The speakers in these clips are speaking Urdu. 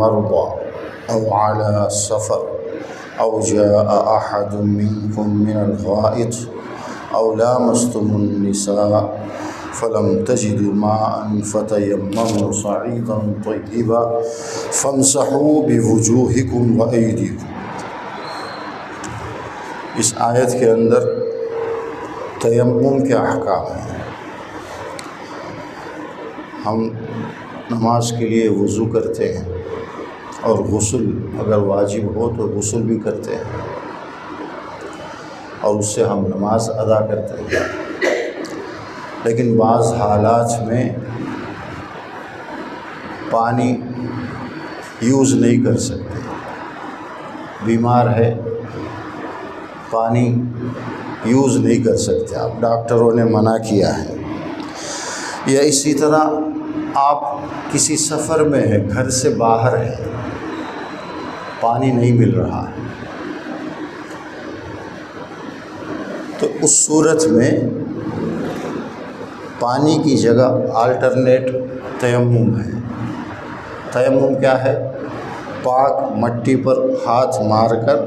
مرضى أو على سفر أو جاء أحد منكم من الغائط أو لامستم النساء فلم تجدوا ماء فتيمموا صعيدا طيبا فامسحوا بوجوهكم وأيديكم۔ اس آیت کے اندر تیمم کے احکام ہیں۔ ہم نماز کے لیے وضو کرتے ہیں اور غسل اگر واجب ہو تو غسل بھی کرتے ہیں اور اس سے ہم نماز ادا کرتے ہیں، لیکن بعض حالات میں پانی یوز نہیں کر سکتے۔ بیمار ہے، پانی یوز نہیں کر سکتے، آپ ڈاکٹروں نے منع کیا ہے۔ یا اسی طرح آپ کسی سفر میں ہیں، گھر سے باہر ہیں، پانی نہیں مل رہا ہے، تو اس صورت میں پانی کی جگہ آلٹرنیٹ تیمم ہے۔ تیمم کیا ہے؟ پاک مٹی پر ہاتھ مار کر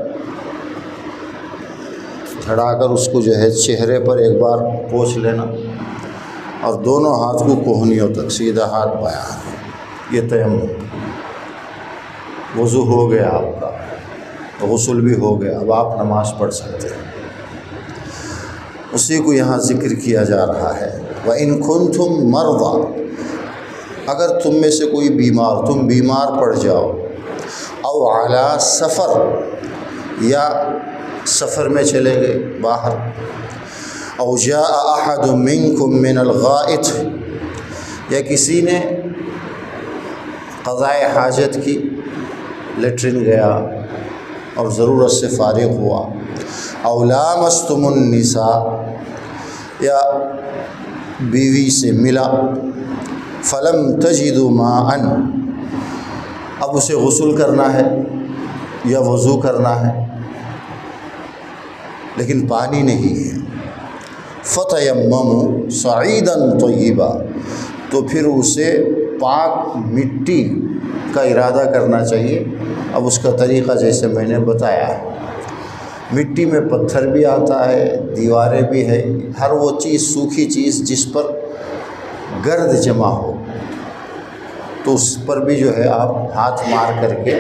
چڑھا کر اس کو جو ہے چہرے پر ایک بار پوچھ لینا اور دونوں ہاتھ کو کوہنیوں تک، سیدھا ہاتھ بایاں، یہ تیمم۔ وضو ہو گیا آپ کا، غسل بھی ہو گیا، اب آپ نماز پڑھ سکتے ہیں۔ اسی کو یہاں ذکر کیا جا رہا ہے۔ وَإِن كُنتُم مَرْضَىٰ، اگر تم میں سے کوئی بیمار، تم بیمار پڑ جاؤ، او علی سفر، یا سفر میں چلے گئے باہر، او جاء احد منکم من الغائط، یا کسی نے قضائے حاجت کی، لیٹرن گیا اور ضرورت سے فارغ ہوا، او لامستم النساء، یا بیوی سے ملا، فلم تجدوا ماء، اب اسے غسل کرنا ہے یا وضو کرنا ہے لیکن پانی نہیں ہے، فتیمموا صعیدا طیبا، تو پھر اسے پاک مٹی کا ارادہ کرنا چاہیے۔ اب اس کا طریقہ جیسے میں نے بتایا ہے، مٹی میں پتھر بھی آتا ہے، دیواریں بھی ہے، ہر وہ چیز، سوکھی چیز جس پر گرد جمع ہو، تو اس پر بھی جو ہے آپ ہاتھ مار کر کے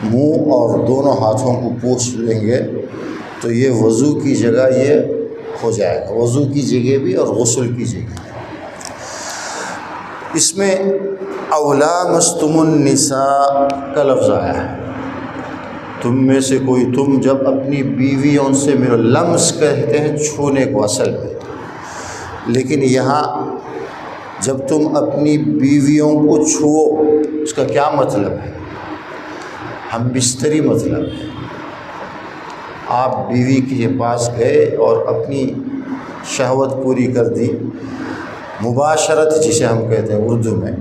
منہ اور دونوں ہاتھوں کو پوچھ لیں گے تو یہ وضو کی جگہ یہ ہو جائے گا، وضو کی جگہ بھی اور غسل کی جگہ۔ اس میں او لامستم النساء کا لفظ آیا ہے۔ تم میں سے کوئی، تم جب اپنی بیویوں سے ملو، لمس کہتے ہیں چھونے کو اصل میں، لیکن یہاں جب تم اپنی بیویوں کو چھو، اس کا کیا مطلب ہے؟ ہم بستری مطلب ہے۔ آپ بیوی کے پاس گئے اور اپنی شہوت پوری کر دی، مباشرت جسے ہم کہتے ہیں اردو میں،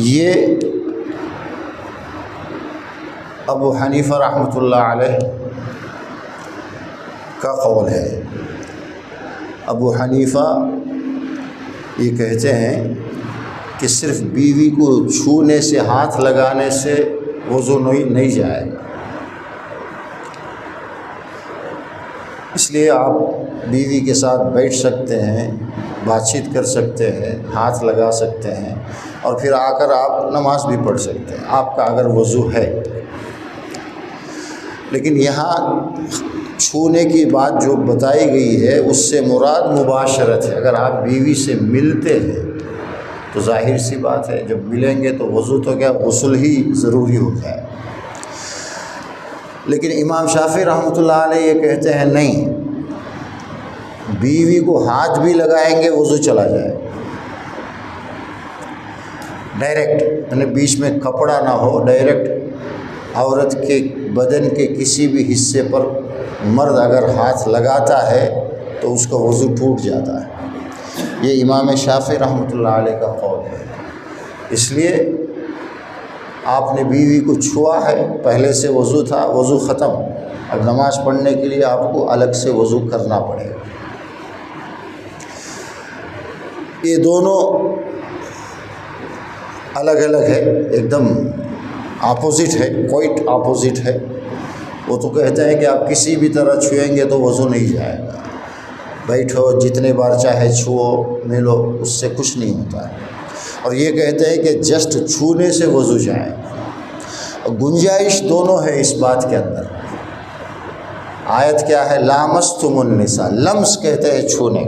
یہ ابو حنیفہ رحمۃ اللہ علیہ کا قول ہے۔ ابو حنیفہ یہ کہتے ہیں کہ صرف بیوی کو چھونے سے، ہاتھ لگانے سے وضو نہیں جائے گا، اس لیے آپ بیوی کے ساتھ بیٹھ سکتے ہیں، بات چیت کر سکتے ہیں، ہاتھ لگا سکتے ہیں، اور پھر آ کر آپ نماز بھی پڑھ سکتے ہیں، آپ کا اگر وضو ہے۔ لیکن یہاں چھونے کی بات جو بتائی گئی ہے اس سے مراد مباشرت ہے۔ اگر آپ بیوی سے ملتے ہیں تو ظاہر سی بات ہے جب ملیں گے تو وضو تو کیا، غسل ہی ضروری ہوتا ہے۔ لیکن امام شافعی رحمۃ اللہ علیہ یہ کہتے ہیں نہیں، بیوی کو ہاتھ بھی لگائیں گے وضو چلا جائے، ڈائریکٹ، یعنی بیچ میں کپڑا نہ ہو، ڈائریکٹ عورت کے بدن کے کسی بھی حصے پر مرد اگر ہاتھ لگاتا ہے تو اس کا وضو ٹوٹ جاتا ہے۔ یہ امام شافعی رحمۃ اللہ علیہ کا قول ہے۔ اس لیے آپ نے بیوی کو چھوا ہے، پہلے سے وضو تھا، وضو ختم، اب نماز پڑھنے کے لیے آپ کو الگ سے وضو کرنا پڑے گا۔ یہ دونوں الگ الگ ہے، ایک دم اپوزٹ ہے، کوئٹ اپوزٹ ہے۔ وہ تو کہتے ہیں کہ آپ کسی بھی طرح چھوئیں گے تو وضو نہیں جائے گا، بیٹھو جتنے بار چاہے چھوؤ ملو، اس سے کچھ نہیں ہوتا ہے۔ اور یہ کہتے ہیں کہ جسٹ چھونے سے وضو جائے گا۔ گنجائش دونوں ہے اس بات کے اندر۔ آیت کیا ہے؟ لامستم النساء، لمس کہتے ہیں چھونے،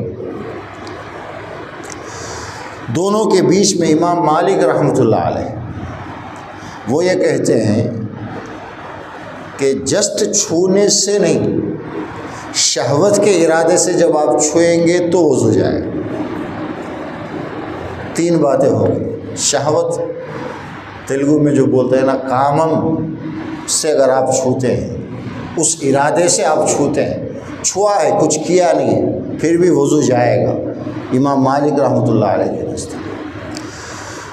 دونوں کے بیچ میں امام مالک رحمۃ اللہ علیہ وہ یہ کہتے ہیں کہ جسٹ چھونے سے نہیں، شہوت کے ارادے سے جب آپ چھوئیں گے تو وضو جائے۔ تین باتیں ہو گئی۔ شہوت تیلگو میں جو بولتے ہیں نا، کامم سے اگر آپ چھوتے ہیں، اس ارادے سے آپ چھوتے ہیں، چھوا ہے کچھ کیا نہیں ہے، پھر بھی وضو جائے گا، امام مالک رحمۃ اللہ علیہ کے نزدیک۔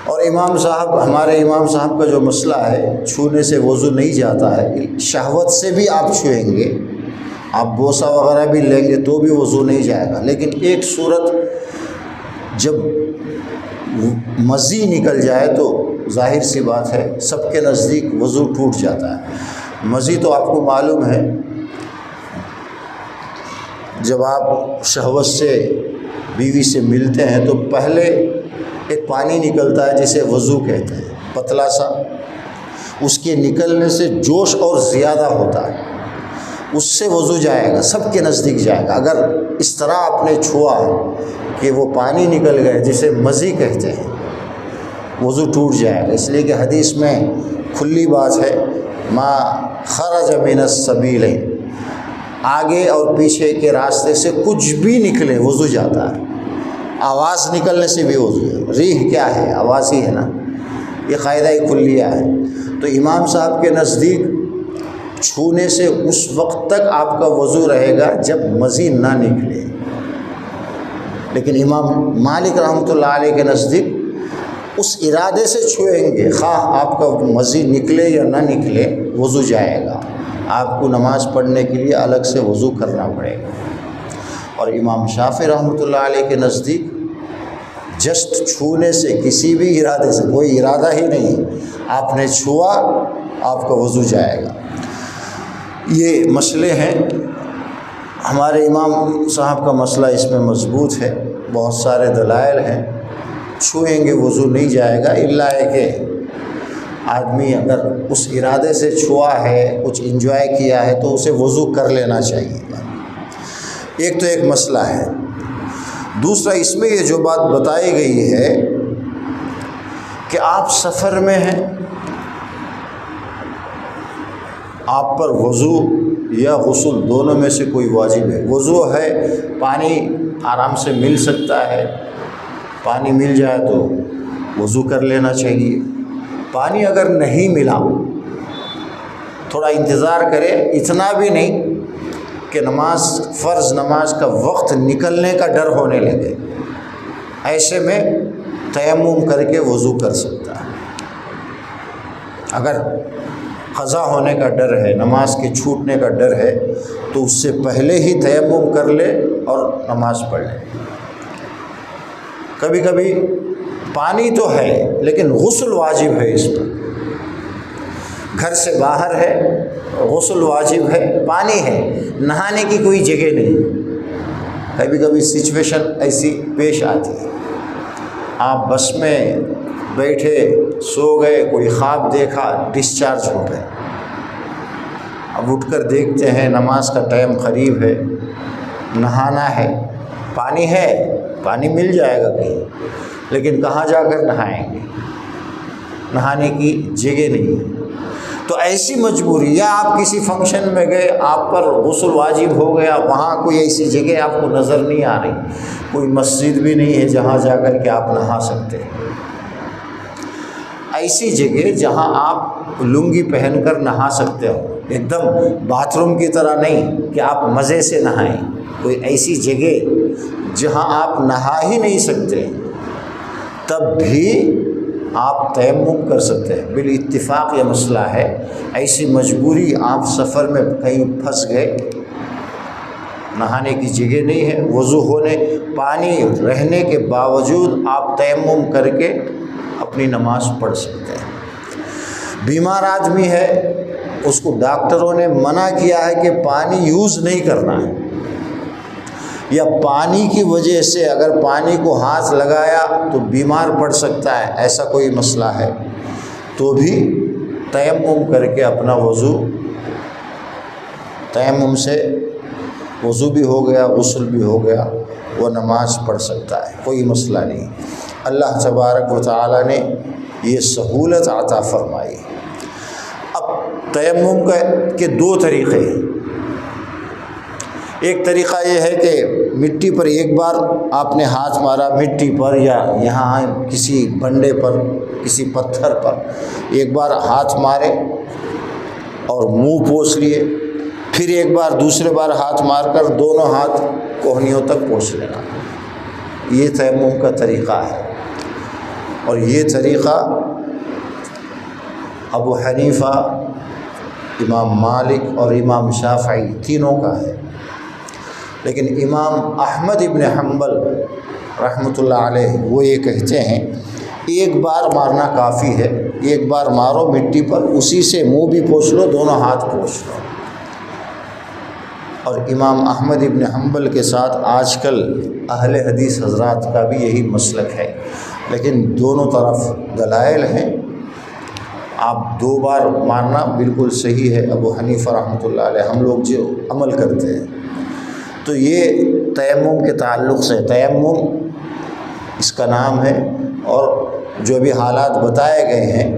اور امام صاحب، ہمارے امام صاحب کا جو مسئلہ ہے، چھونے سے وضو نہیں جاتا ہے، شہوت سے بھی آپ چھوئیں گے، آپ بوسہ وغیرہ بھی لیں گے تو بھی وضو نہیں جائے گا۔ لیکن ایک صورت، جب مزی نکل جائے تو ظاہر سی بات ہے سب کے نزدیک وضو ٹوٹ جاتا ہے۔ مزی تو آپ کو معلوم ہے، جب آپ شہوت سے بیوی سے ملتے ہیں تو پہلے ایک پانی نکلتا ہے جسے وضو کہتے ہیں، پتلا سا، اس کے نکلنے سے جوش اور زیادہ ہوتا ہے، اس سے وضو جائے گا، سب کے نزدیک جائے گا۔ اگر اس طرح آپ نے چھوا کہ وہ پانی نکل گئے جسے مزی کہتے ہیں، وضو ٹوٹ جائے گا، اس لیے کہ حدیث میں کھلی بات ہے، ما خرج من السبیل، آگے اور پیچھے کے راستے سے کچھ بھی نکلے وضو جاتا ہے۔ آواز نکلنے سے بھی وضو ہے، ریح کیا ہے؟ آواز ہی ہے نا، یہ قاعدہ کلیہ ہے۔ تو امام صاحب کے نزدیک چھونے سے اس وقت تک آپ کا وضو رہے گا جب مزی نہ نکلے، لیکن امام مالک رحمۃ اللہ علیہ کے نزدیک اس ارادے سے چھوئیں گے، خواہ آپ کا مزی نکلے یا نہ نکلے، وضو جائے گا۔ آپ کو نماز پڑھنے کے لیے الگ سے وضو کرنا پڑے گا۔ اور امام شافعی رحمۃ اللہ علیہ کے نزدیک جسٹ چھونے سے، کسی بھی ارادے سے، کوئی ارادہ ہی نہیں، آپ نے چھوا، آپ کا وضو جائے گا۔ یہ مسئلے ہیں۔ ہمارے امام صاحب کا مسئلہ اس میں مضبوط ہے، بہت سارے دلائل ہیں، چھوئیں گے وضو نہیں جائے گا، الا ہے کہ آدمی اگر اس ارادے سے چھوا ہے، کچھ انجوائے کیا ہے تو اسے وضو کر لینا چاہیے۔ ایک تو ایک مسئلہ ہے۔ دوسرا، اس میں یہ جو بات بتائی گئی ہے کہ آپ سفر میں ہیں، آپ پر وضو یا غسل دونوں میں سے کوئی واجب ہے۔ وضو ہے، پانی آرام سے مل سکتا ہے، پانی مل جائے تو وضو کر لینا چاہیے۔ پانی اگر نہیں ملا، تھوڑا انتظار کرے، اتنا بھی نہیں کہ نماز، فرض نماز کا وقت نکلنے کا ڈر ہونے لگے، ایسے میں تیمم کر کے وضو کر سکتا ہے۔ اگر قضا ہونے کا ڈر ہے، نماز کے چھوٹنے کا ڈر ہے، تو اس سے پہلے ہی تیمم کر لے اور نماز پڑھ لے۔ کبھی کبھی پانی تو ہے لیکن غسل واجب ہے، اس پر گھر سے باہر ہے، غسل واجب ہے، پانی ہے، نہانے کی کوئی جگہ نہیں۔ کبھی کبھی سچویشن ایسی پیش آتی ہے، آپ بس میں بیٹھے سو گئے، کوئی خواب دیکھا، ڈسچارج ہو گئے، اب اٹھ کر دیکھتے ہیں نماز کا ٹائم قریب ہے، نہانا ہے، پانی ہے، پانی مل جائے گا کہیں، لیکن کہاں جا کر نہائیں گے؟ نہانے کی جگہ نہیں ہے۔ تو ایسی مجبوری، یا آپ کسی فنکشن میں گئے، آپ پر غسل واجب ہو گیا، وہاں کوئی ایسی جگہ آپ کو نظر نہیں آ رہی، کوئی مسجد بھی نہیں ہے جہاں جا کر کے آپ نہا سکتے ہیں، ایسی جگہ جہاں آپ لنگی پہن کر نہا سکتے ہو، ایک دم باتھ روم کی طرح نہیں کہ آپ مزے سے نہائیں، کوئی ایسی جگہ جہاں آپ نہا ہی نہیں سکتے، تب بھی آپ تیمم کر سکتے ہیں۔ بالاتفاق یہ مسئلہ ہے، ایسی مجبوری، آپ سفر میں کہیں پھنس گئے، نہانے کی جگہ نہیں ہے، وضو ہونے، پانی رہنے کے باوجود آپ تیمم کر کے اپنی نماز پڑھ سکتے ہیں۔ بیمار آدمی ہے، اس کو ڈاکٹروں نے منع کیا ہے کہ پانی یوز نہیں کرنا ہے، یا پانی کی وجہ سے اگر پانی کو ہاتھ لگایا تو بیمار پڑ سکتا ہے، ایسا کوئی مسئلہ ہے تو بھی تیمم کر کے اپنا وضو، تیمم سے وضو بھی ہو گیا، غسل بھی ہو گیا، وہ نماز پڑھ سکتا ہے، کوئی مسئلہ نہیں۔ اللہ تبارک و تعالیٰ نے یہ سہولت عطا فرمائی۔ اب تیمم کے دو طریقے ہیں۔ ایک طریقہ یہ ہے کہ مٹی پر ایک بار آپ نے ہاتھ مارا، مٹی پر یا یہاں کسی بنڈے پر، کسی پتھر پر ایک بار ہاتھ مارے اور منہ پوچھ لیے، پھر ایک بار دوسرے بار ہاتھ مار کر دونوں ہاتھ کوہنیوں تک پوچھ لینا، یہ تیمم کا طریقہ ہے۔ اور یہ طریقہ ابو حنیفہ، امام مالک اور امام شافعی تینوں کا ہے، لیکن امام احمد ابن حنبل رحمۃ اللہ علیہ وہ یہ کہتے ہیں ایک بار مارنا کافی ہے، ایک بار مارو مٹی پر، اسی سے منہ بھی پوچھ لو، دونوں ہاتھ پوچھ لو۔ اور امام احمد ابن حنبل کے ساتھ آج کل اہل حدیث حضرات کا بھی یہی مسلک ہے، لیکن دونوں طرف دلائل ہیں۔ آپ دو بار مارنا بالکل صحیح ہے، ابو حنیفہ رحمۃ اللہ علیہ، ہم لوگ جو عمل کرتے ہیں۔ تو یہ تیمم کے تعلق سے، تیمم اس کا نام ہے، اور جو بھی حالات بتائے گئے ہیں،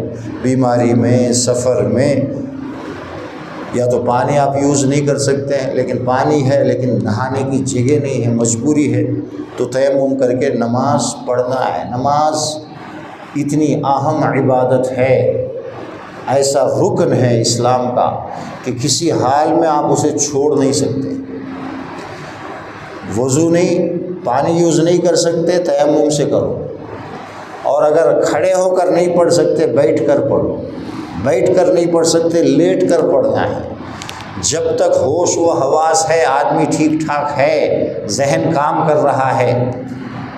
بیماری میں، سفر میں، یا تو پانی آپ یوز نہیں کر سکتے ہیں لیکن پانی ہے، لیکن نہانے کی جگہ نہیں ہے، مجبوری ہے، تو تیمم کر کے نماز پڑھنا ہے۔ نماز اتنی اہم عبادت ہے، ایسا رکن ہے اسلام کا کہ کسی حال میں آپ اسے چھوڑ نہیں سکتے۔ وضو نہیں، پانی یوز نہیں کر سکتے، تیمم سے کرو، اور اگر کھڑے ہو کر نہیں پڑھ سکتے بیٹھ کر پڑھو، بیٹھ کر نہیں پڑھ سکتے لیٹ کر پڑھنا ہے۔ جب تک ہوش و حواس ہے، آدمی ٹھیک ٹھاک ہے، ذہن کام کر رہا ہے،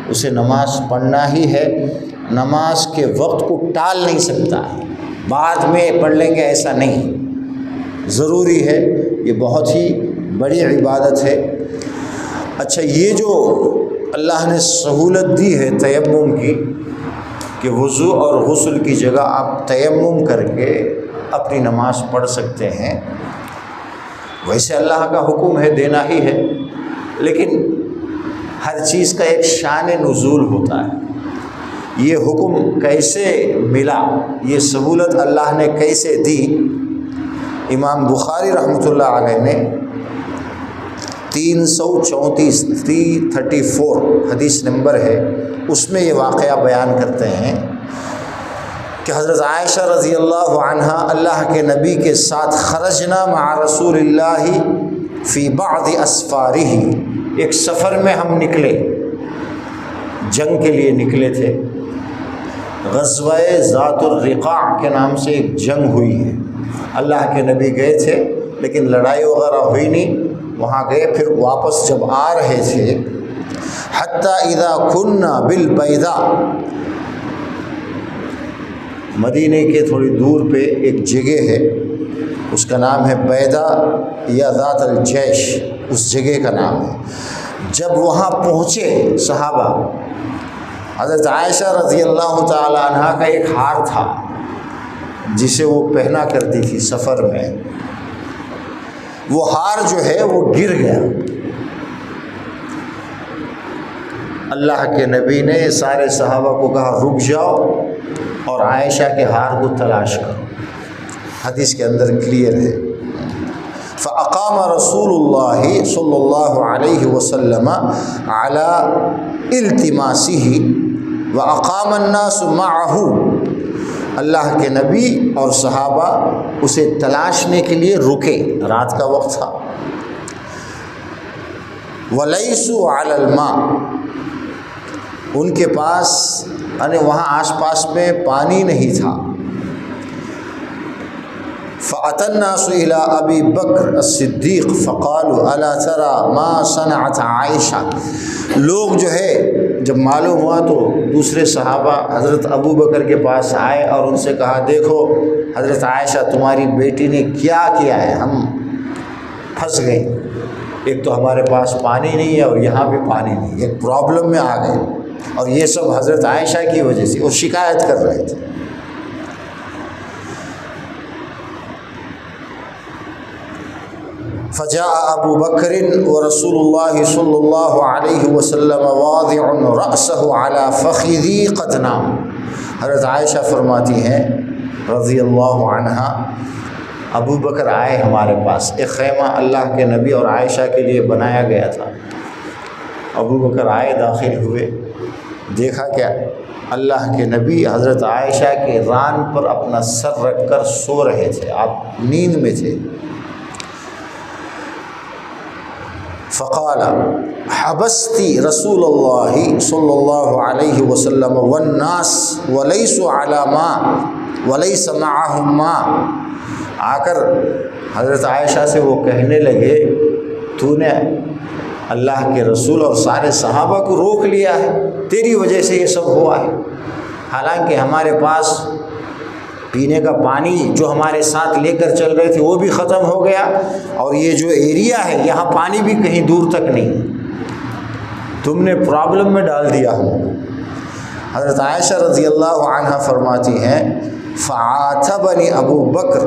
اسے نماز پڑھنا ہی ہے۔ نماز کے وقت کو ٹال نہیں سکتا ہے، بعد میں پڑھ لیں گے ایسا نہیں، ضروری ہے، یہ بہت ہی بڑی عبادت ہے۔ اچھا، یہ جو اللہ نے سہولت دی ہے تیمم کی کہ وضو اور غسل کی جگہ آپ تیمم کر کے اپنی نماز پڑھ سکتے ہیں، ویسے اللہ کا حکم ہے، دینا ہی ہے، لیکن ہر چیز کا ایک شان نزول ہوتا ہے۔ یہ حکم کیسے ملا، یہ سہولت اللہ نے کیسے دی؟ امام بخاری رحمۃ اللہ علیہ نے 334 حدیث نمبر ہے، اس میں یہ واقعہ بیان کرتے ہیں کہ حضرت عائشہ رضی اللہ عنہا اللہ کے نبی کے ساتھ خرجنا مع رسول اللہ فی بعض اسفارہ، ایک سفر میں ہم نکلے، جنگ کے لیے نکلے تھے۔ غزوہ ذات الرقاع کے نام سے ایک جنگ ہوئی ہے، اللہ کے نبی گئے تھے لیکن لڑائی وغیرہ ہوئی نہیں، وہاں گئے، پھر واپس جب آ رہے تھے، حتیٰ اذا کننا بالبیضاء، مدینے کے تھوڑی دور پہ ایک جگہ ہے، اس کا نام ہے بیضا یا ذات الجیش، اس جگہ کا نام ہے۔ جب وہاں پہنچے صحابہ، حضرت عائشہ رضی اللہ تعالی عنہا کا ایک ہار تھا جسے وہ پہنا کرتی تھی سفر میں، وہ ہار جو ہے وہ گر گیا۔ اللہ کے نبی نے سارے صحابہ کو کہا رک جاؤ اور عائشہ کے ہار کو تلاش کرو، حدیث کے اندر کلیئر ہے۔ فاقام رسول اللہ صلی اللہ علیہ وسلم علی التماسہ واقام الناس معہ، اللہ کے نبی اور صحابہ اسے تلاشنے کے لیے رکے، رات کا وقت تھا۔ ولیسوا علی الماء، ان کے پاس یعنی وہاں آس پاس میں پانی نہیں تھا۔ فأتى الناس إلى أبي بكر الصدیق فقالوا ألا ترى ما صنعت عائشہ، لوگ جو ہے جب معلوم ہوا تو دوسرے صحابہ حضرت ابو بکر کے پاس آئے اور ان سے کہا دیکھو حضرت عائشہ تمہاری بیٹی نے کیا کیا ہے، ہم پھنس گئے، ایک تو ہمارے پاس پانی نہیں ہے اور یہاں بھی پانی نہیں، ایک پرابلم میں آ گئے، اور یہ سب حضرت عائشہ کی وجہ سے، وہ شکایت کر رہے تھے۔ فجاء ابو بکر ورسول اللہ صلی اللہ علیہ وسلم واضع رأسه على فخذی قد نام، حضرت عائشہ فرماتی ہیں رضی اللہ عنہا، ابو بکر آئے ہمارے پاس، ایک خیمہ اللہ کے نبی اور عائشہ کے لیے بنایا گیا تھا، ابو بکر آئے، داخل ہوئے، دیکھا کہ اللہ کے نبی حضرت عائشہ کے ران پر اپنا سر رکھ کر سو رہے تھے، آپ نیند میں تھے۔ فقال حبستی رسول اللہ صلی اللہ علیہ وسلم والناس وليس على ماء وليس معهم ماء، آ کر حضرت عائشہ سے وہ کہنے لگے تو نے اللہ کے رسول اور سارے صحابہ کو روک لیا ہے، تیری وجہ سے یہ سب ہوا ہے، حالانکہ ہمارے پاس پینے کا پانی جو ہمارے ساتھ لے کر چل رہے تھے وہ بھی ختم ہو گیا، اور یہ جو ایریا ہے یہاں پانی بھی کہیں دور تک نہیں، تم نے پرابلم میں ڈال دیا ہم۔ حضرت عائشہ رضی اللہ عنہ فرماتی ہیں فعاتبنی ابو بکر،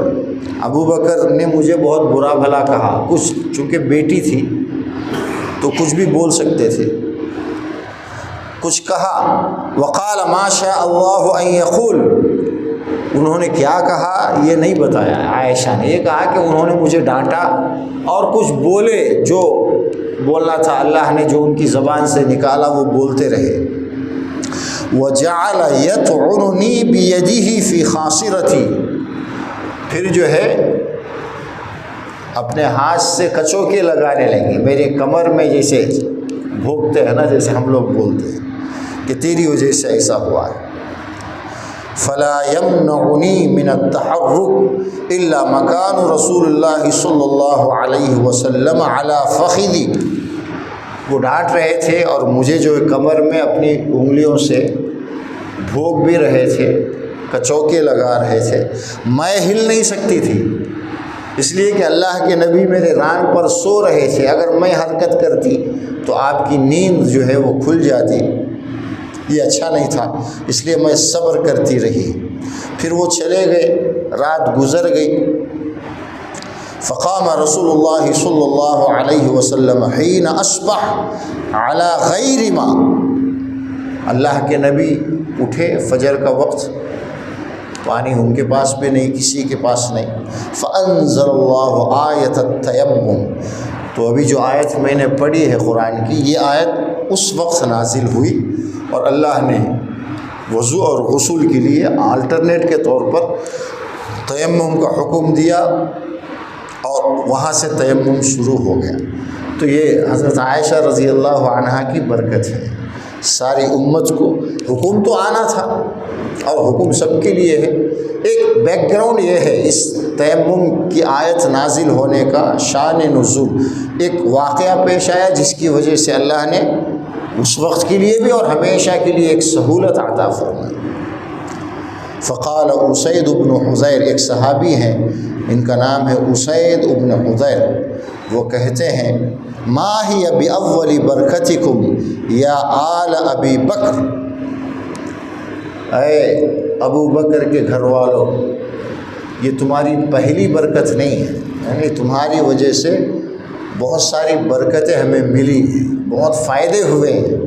ابو بکر نے مجھے بہت برا بھلا کہا، کچھ چونکہ بیٹی تھی تو کچھ بھی بول سکتے تھے، کچھ کہا، وقال ما شاء اللہ ان یقول، انہوں نے کیا کہا یہ نہیں بتایا، عائشہ نے یہ کہا کہ انہوں نے مجھے ڈانٹا اور کچھ بولے، جو بولنا تھا اللہ نے جو ان کی زبان سے نکالا وہ بولتے رہے۔ وَجَعَلَ يَطْعُنُنِي بِيَدِهِ فِي خَاصِرَتِي، پھر جو ہے اپنے ہاتھ سے کچوکے لگانے لگے میرے کمر میں، جیسے بھونکتے ہیں نا، جیسے ہم لوگ بولتے ہیں کہ تیری وجہ سے ایسا ہوا ہے۔ فلا يمنعني من التحرك الا مكان رسول اللہ صلی اللہ علیہ وسلم على فخذی، وہ ڈانٹ رہے تھے اور مجھے جو کمر میں اپنی انگلیوں سے بھوک بھی رہے تھے، کچوکے لگا رہے تھے، میں ہل نہیں سکتی تھی، اس لیے کہ اللہ کے نبی میرے ران پر سو رہے تھے، اگر میں حرکت کرتی تو آپ کی نیند جو ہے وہ کھل جاتی، یہ اچھا نہیں تھا، اس لیے میں صبر کرتی رہی۔ پھر وہ چلے گئے، رات گزر گئی۔ فقام رسول اللہ صلی اللہ علیہ وسلم حین اصبح علی غیر ما، اللہ کے نبی اٹھے فجر کا وقت، پانی ان کے پاس بھی نہیں، کسی کے پاس نہیں۔ فانزل اللہ آیت التیمم، تو ابھی جو آیت میں نے پڑھی ہے قرآن کی، یہ آیت اس وقت نازل ہوئی اور اللہ نے وضو اور غسل کے لیے آلٹرنیٹ کے طور پر تیمم کا حکم دیا، اور وہاں سے تیمم شروع ہو گیا۔ تو یہ حضرت عائشہ رضی اللہ عنہا کی برکت ہے، ساری امت کو حکم تو آنا تھا اور حکم سب کے لیے ہے۔ ایک بیک گراؤنڈ یہ ہے اس تیمم کی آیت نازل ہونے کا، شان نزول، ایک واقعہ پیش آیا جس کی وجہ سے اللہ نے اس وقت کے لیے بھی اور ہمیشہ کے لیے ایک سہولت عطا فرمائی۔ فقال اسید بن حضیر، ایک صحابی ہیں ان کا نام ہے اسید بن حضیر، وہ کہتے ہیں ما ہی باول برکتکم یا آل ابی بکر، اے ابو بکر کے گھر والوں، یہ تمہاری پہلی برکت نہیں ہے، یعنی تمہاری وجہ سے بہت ساری برکتیں ہمیں ملی ہیں، بہت فائدے ہوئے ہیں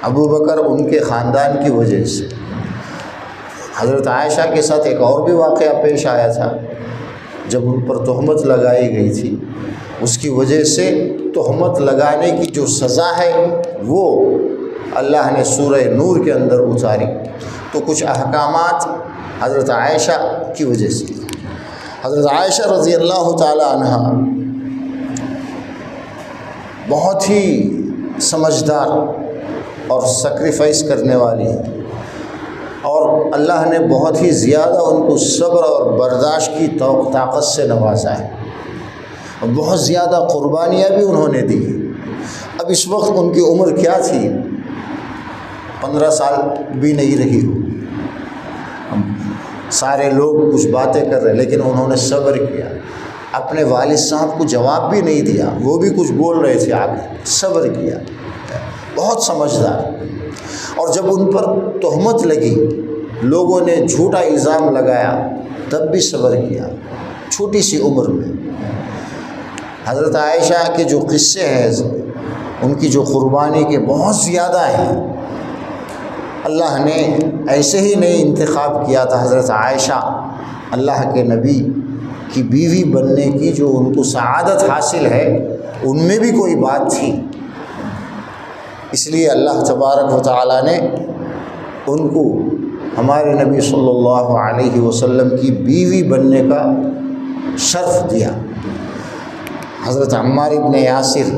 ابو بکر ان کے خاندان کی وجہ سے۔ حضرت عائشہ کے ساتھ ایک اور بھی واقعہ پیش آیا تھا، جب ان پر تہمت لگائی گئی تھی، اس کی وجہ سے تہمت لگانے کی جو سزا ہے وہ اللہ نے سورہ نور کے اندر اتاری، تو کچھ احکامات حضرت عائشہ کی وجہ سے۔ حضرت عائشہ رضی اللہ تعالی عنہ بہت ہی سمجھدار اور سیکریفائس کرنے والی ہے۔ اور اللہ نے بہت ہی زیادہ ان کو صبر اور برداشت کی طاقت سے نوازا ہے، اور بہت زیادہ قربانیاں بھی انہوں نے دی۔ اب اس وقت ان کی عمر کیا تھی؟ 15 سال بھی نہیں رہی ہو۔ سارے لوگ کچھ باتیں کر رہے، لیکن انہوں نے صبر کیا، اپنے والد صاحب کو جواب بھی نہیں دیا، وہ بھی کچھ بول رہے تھے، آگے صبر کیا، بہت سمجھدار۔ اور جب ان پر تہمت لگی، لوگوں نے جھوٹا الزام لگایا، تب بھی صبر کیا، چھوٹی سی عمر میں۔ حضرت عائشہ کے جو قصے ہیں، ان کی جو قربانی کے بہت زیادہ ہیں۔ اللہ نے ایسے ہی نہیں انتخاب کیا تھا حضرت عائشہ اللہ کے نبی کی بیوی بننے کی، جو ان کو سعادت حاصل ہے، ان میں بھی کوئی بات تھی۔ اس لیے اللہ تبارک و تعالیٰ نے ان کو ہمارے نبی صلی اللہ علیہ وسلم کی بیوی بننے کا شرف دیا۔ حضرت عمار ابن یاسر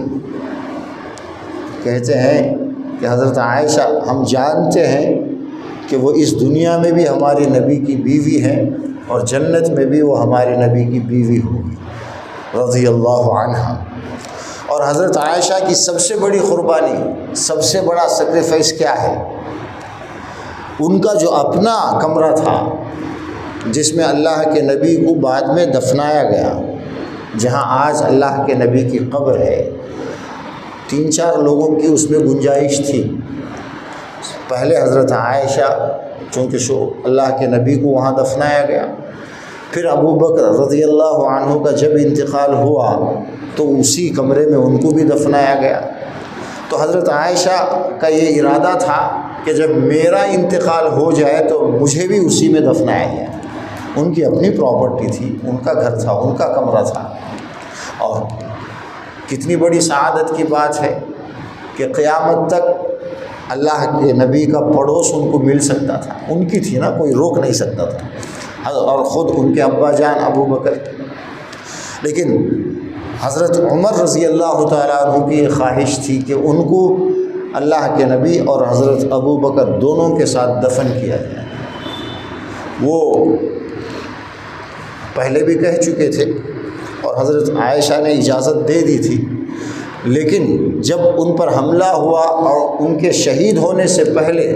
کہتے ہیں کہ حضرت عائشہ، ہم جانتے ہیں کہ وہ اس دنیا میں بھی ہمارے نبی کی بیوی ہیں، اور جنت میں بھی وہ ہمارے نبی کی بیوی ہوگی رضی اللہ عنہ۔ اور حضرت عائشہ کی سب سے بڑی قربانی، سب سے بڑا سیکریفائس کیا ہے؟ ان کا جو اپنا کمرہ تھا، جس میں اللہ کے نبی کو بعد میں دفنایا گیا، جہاں آج اللہ کے نبی کی قبر ہے، 3-4 لوگوں کی اس میں گنجائش تھی۔ پہلے حضرت عائشہ، چونکہ اللہ کے نبی کو وہاں دفنایا گیا، پھر ابو بکر رضی اللہ عنہ کا جب انتقال ہوا تو اسی کمرے میں ان کو بھی دفنایا گیا۔ تو حضرت عائشہ کا یہ ارادہ تھا کہ جب میرا انتقال ہو جائے تو مجھے بھی اسی میں دفنایا جائے۔ ان کی اپنی پراپرٹی تھی، ان کا گھر تھا، ان کا کمرہ تھا۔ اور کتنی بڑی سعادت کی بات ہے کہ قیامت تک اللہ کے نبی کا پڑوس ان کو مل سکتا تھا، ان کی تھی نا، کوئی روک نہیں سکتا تھا، اور خود ان کے ابا جان ابو بکر۔ لیکن حضرت عمر رضی اللہ تعالیٰ عنہ کی یہ خواہش تھی کہ ان کو اللہ کے نبی اور حضرت ابو بکر دونوں کے ساتھ دفن کیا جائے۔ وہ پہلے بھی کہہ چکے تھے اور حضرت عائشہ نے اجازت دے دی تھی، لیکن جب ان پر حملہ ہوا اور ان کے شہید ہونے سے پہلے،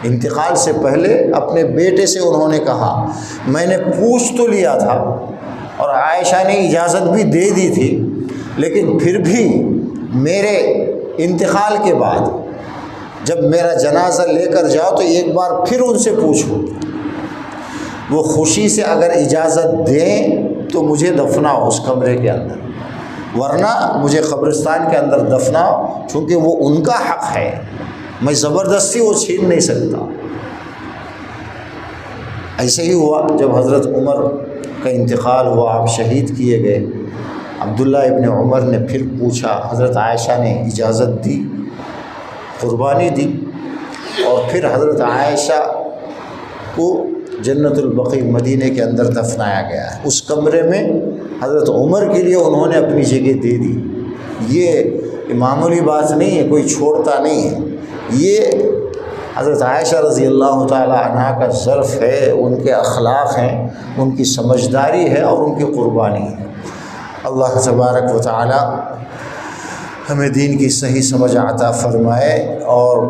انتقال سے پہلے، اپنے بیٹے سے انہوں نے کہا، میں نے پوچھ تو لیا تھا اور عائشہ نے اجازت بھی دے دی تھی، لیکن پھر بھی میرے انتقال کے بعد جب میرا جنازہ لے کر جاؤ تو ایک بار پھر ان سے پوچھو، وہ خوشی سے اگر اجازت دیں تو مجھے دفناؤ اس کمرے کے اندر، ورنہ مجھے قبرستان کے اندر دفناؤ، چونکہ وہ ان کا حق ہے، میں زبردستی وہ چھین نہیں سکتا۔ ایسے ہی ہوا جب حضرت عمر کا انتقال ہوا، آپ شہید کیے گئے، عبداللہ ابن عمر نے پھر پوچھا، حضرت عائشہ نے اجازت دی، قربانی دی، اور پھر حضرت عائشہ کو جنت البقیع مدینے کے اندر دفنایا گیا ہے۔ اس کمرے میں حضرت عمر کے لیے انہوں نے اپنی جگہ دے دی۔ یہ معمولی بات نہیں ہے، کوئی چھوڑتا نہیں ہے، یہ حضرت عائشہ رضی اللہ تعالی عنہ کا ظرف ہے، ان کے اخلاق ہیں، ان کی سمجھداری ہے اور ان کی قربانی ہے۔ اللہ تبارک و تعالی ہمیں دین کی صحیح سمجھ عطا فرمائے اور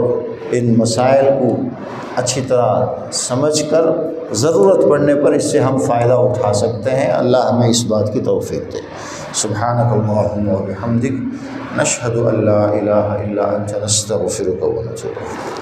ان مسائل کو اچھی طرح سمجھ کر ضرورت پڑنے پر اس سے ہم فائدہ اٹھا سکتے ہیں۔ اللہ ہمیں اس بات کی توفیق دے۔ سبحانک اللہم و بحمدک، نشہد ان لا الہ الا انت، نستغفرک و نتوب الیک۔